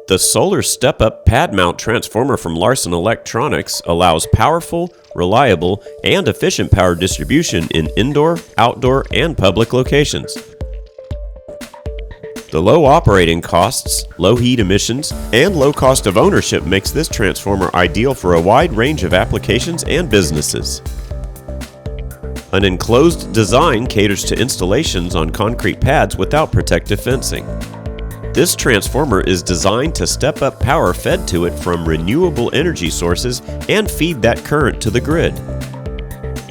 The solar step-up pad mount transformer from Larson Electronics allows powerful, reliable, and efficient power distribution in indoor, outdoor, and public locations. The low operating costs, low heat emissions, and low cost of ownership makes this transformer ideal for a wide range of applications and businesses. An enclosed design caters to installations on concrete pads without protective fencing. This transformer is designed to step up power fed to it from renewable energy sources and feed that current to the grid.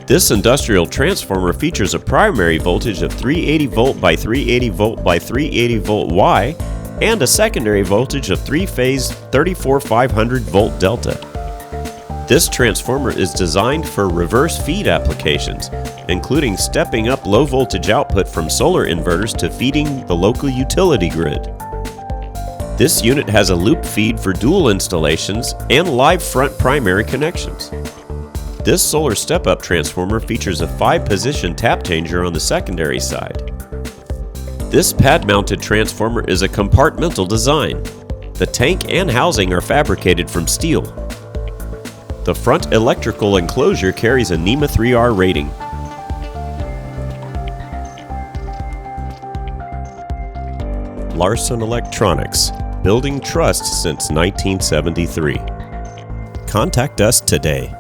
This industrial transformer features a primary voltage of 380 volt by 380 volt by 380 volt Wye and a secondary voltage of 3-phase 34,500 volt delta. This transformer is designed for reverse feed applications, including stepping up low voltage output from solar inverters to feeding the local utility grid. This unit has a loop feed for dual installations and live front primary connections. This solar step-up transformer features a 5-position tap changer on the secondary side. This pad-mounted transformer is a compartmental design. The tank and housing are fabricated from steel. The front electrical enclosure carries a NEMA 3R rating. Larson Electronics, building trust since 1973. Contact us today.